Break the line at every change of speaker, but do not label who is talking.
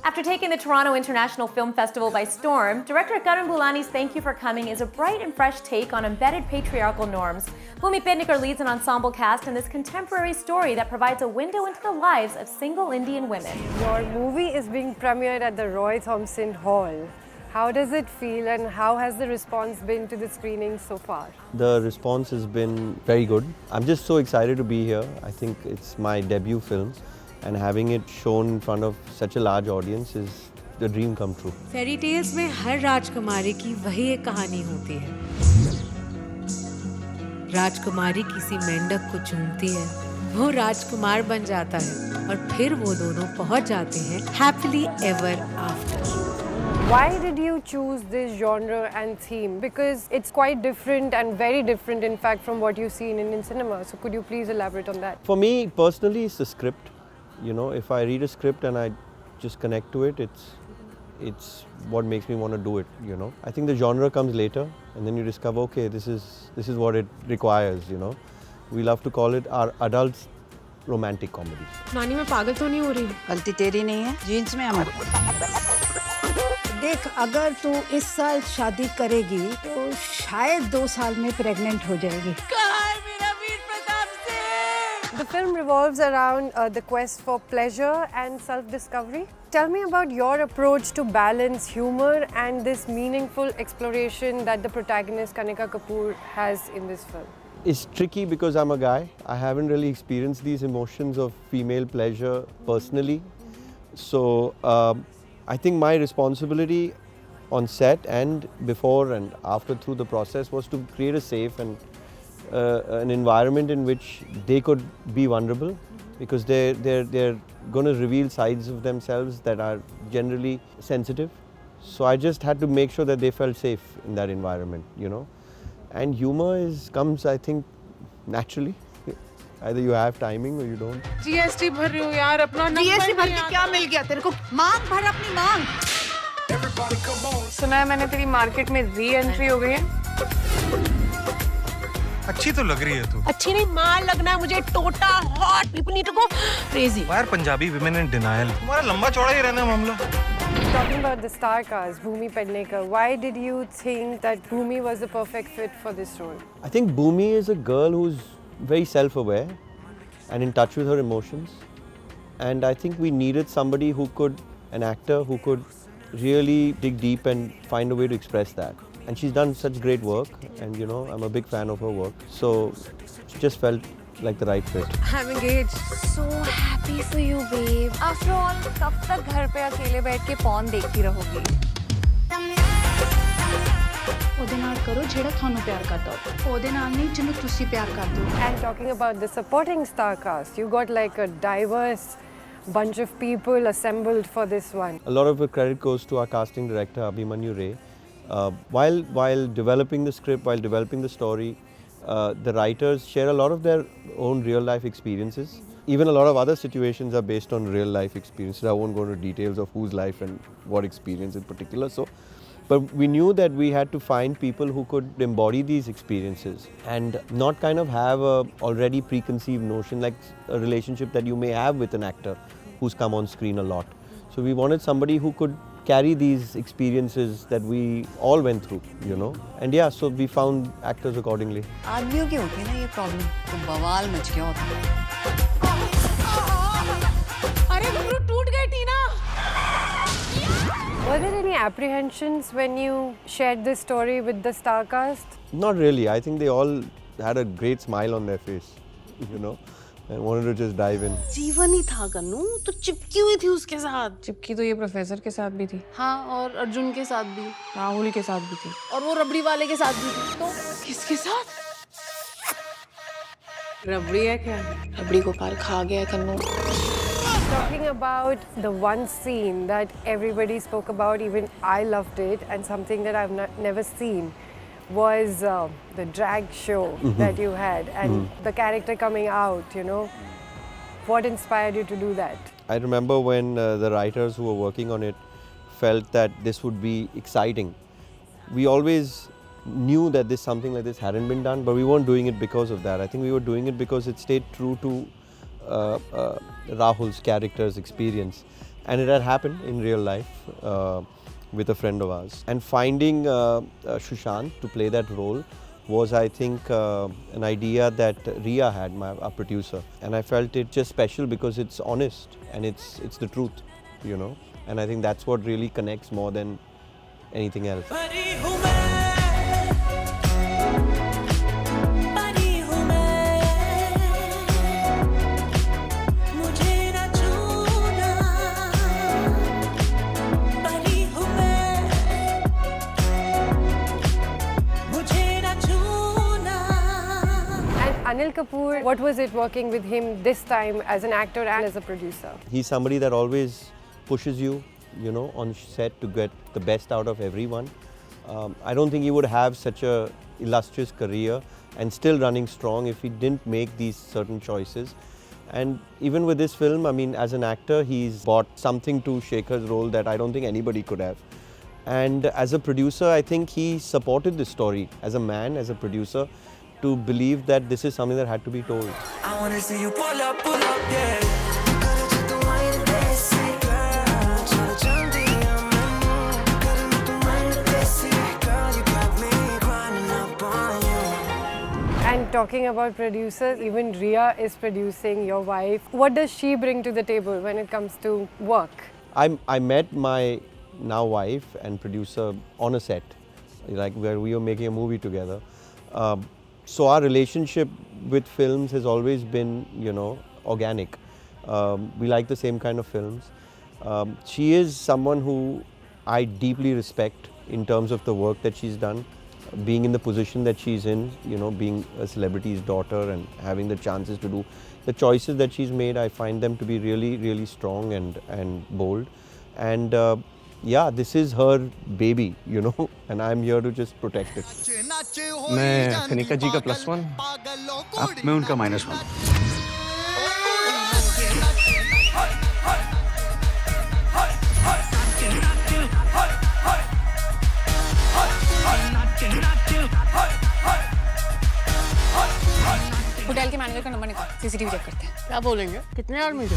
After taking the Toronto International Film Festival by storm, director Karan Boolani's Thank You for Coming is a bright and fresh take on embedded patriarchal norms. Filmmaker leads an ensemble cast in this contemporary story that provides a window into the lives of single Indian women.
Your movie is being premiered at the Roy Thompson Hall. How does it feel and how has the response been to the screening so far?
The response has been very good. I'm just so excited to be here. I think it's my debut film and having it shown in front of such a large audience is the dream come true.
Fairy tales में हर राजकुमारी की वही एक कहानी होती है. राजकुमारी किसी मेंढक को चूमती है, वो राजकुमार बन जाता है और फिर वो दोनों पहुंच जाते हैं happily ever after.
Why did you choose this genre and theme? Because it's quite different and very different, in fact, from what you see in Indian cinema. So could you please elaborate on that?
For me personally, it's the script. You know, if I read a script and I just connect to it, it's what makes me want to do it. You know, I think the genre comes later, and then you discover, okay, this is what it requires. You know, we love to call it our adult romantic comedy.
नानी मैं पागल तो नहीं हो रही?
गलती तेरी नहीं है, जीन्स में हमारी. देख, अगर तू इस साल शादी करेगी तो शायद 2 साल में प्रेग्नेंट हो जाएगी.
The film revolves around the quest for pleasure and self-discovery. Tell me about your approach to balance humor and this meaningful exploration that the protagonist Kanika Kapoor has in this film.
It's tricky because I'm a guy. I haven't really experienced these emotions of female pleasure personally. So I think my responsibility on set and before and after through the process was to create a safe and an environment in which they could be vulnerable, because they're going to reveal sides of themselves that are generally sensitive. So I just had to make sure that they felt safe in that environment, you know. And humor comes, I think, naturally. Either you have timing or you don't.
GST भर रही हूँ यार, अपना number
GST भर के क्या मिल गया तेरे को? मांग भर अपनी मांग.
सुना है मैंने तेरी मार्केट में री-एंट्री हो गई है.
अच्छी तो लग रही है तू.
अच्छी नहीं, माल लगना है मुझे. टोटा hot people need to go crazy.
यार पंजाबी विमेन इन डिनायल. तुम्हारा लंबा चौड़ा ही रहना मामला.
Talking about the star cast, Bhumi Pednekar, why did you think that Bhumi was the perfect fit for this role?
I think Bhumi is a girl who's very self-aware and in touch with her emotions. And I think we needed somebody an actor who could really dig deep and find a way to express that. And she's done such great work, and you know, I'm a big fan of her work. So it just felt like the right fit.
I'm engaged.
So happy for you, babe. After all, कब तक घर पे अकेले बैठ के porn देखती रहोगी?
ਉਹਦੇ ਨਾਲ ਕਰੋ ਜਿਹੜਾ ਤੁਹਾਨੂੰ ਪਿਆਰ ਕਰਦਾ ਹੋ, ਉਹਦੇ ਨਾਲ ਨਹੀਂ ਜਿਹਨੂੰ ਤੁਸੀਂ ਪਿਆਰ ਕਰਦੇ ਹੋ.
And talking about the supporting star cast, you got like a diverse bunch of people assembled for this one.
A lot of the credit goes to our casting director, Abhimanyu Ray. While developing the script, while developing the story, the writers share a lot of their own real life experiences. Even a lot of other situations are based on real life experiences. I won't go into details of whose life and what experience in particular. But we knew that we had to find people who could embody these experiences and not kind of have a already preconceived notion like a relationship that you may have with an actor who's come on screen a lot. So we wanted somebody who could carry these experiences that we all went through, you know. And yeah, so we found actors accordingly.
आदमियों की होती है ना ये problem, तो बवाल much गया होता है.
अरे गुरु टूट गई टीना.
Were there any apprehensions when you shared this story with the star cast?
Not really. I think they all had a great smile on their face, you know, and wanted to just dive in.
जीवन ही था कन्नू, तो चिपकी हुई थी उसके साथ.
चिपकी तो ये प्रोफेसर के साथ भी थी.
हाँ, और अर्जुन के साथ भी,
राहुल के साथ भी थी.
और वो रबड़ी वाले के साथ भी थी. तो
किसके साथ? रबड़ी है क्या?
रबड़ी को काल खा गया कन्नू.
Talking about the one scene that everybody spoke about, even I loved it, and something that I've never seen was the drag show that you had and the character coming out, you know. What inspired you to do that?
I remember when the writers who were working on it felt that this would be exciting. We always knew that something like this hadn't been done, but we weren't doing it because of that. I think we were doing it because it stayed true to Rahul's character's experience. and it had happened in real life with a friend of ours. And finding Sushant to play that role was, I think, an idea that Riya had, our producer, and I felt it just special because it's honest and it's the truth, you know. And I think that's what really connects more than anything else.
Anil Kapoor, what was it working with him this time as an actor and as a producer?
He's somebody that always pushes you, you know, on set to get the best out of everyone. I don't think he would have such a illustrious career and still running strong if he didn't make these certain choices. And even with this film, I mean, as an actor, he's brought something to Shekhar's role that I don't think anybody could have. And as a producer, I think he supported this story as a man, as a producer, to believe that this is something that had to be told.
I wanna see you pull up, yeah.
And talking about producers, even Riya is producing, your wife. What does she bring to the table when it comes to work?
I met my now wife and producer on a set, like where we were making a movie together. So our relationship with films has always been, you know, organic. We like the same kind of films. She is someone who I deeply respect in terms of the work that she's done, being in the position that she's in, you know, being a celebrity's daughter and having the chances to do the choices that she's made. I find them to be really, really strong and bold. And yeah, this is her baby, you know, and I'm here to just protect it.
मैं कनिका जी का +1, अब मैं उनका -1.
Hotel के manager का number निकाल, CCTV check करते हैं।
क्या बोलेंगे? कितने आदमी थे?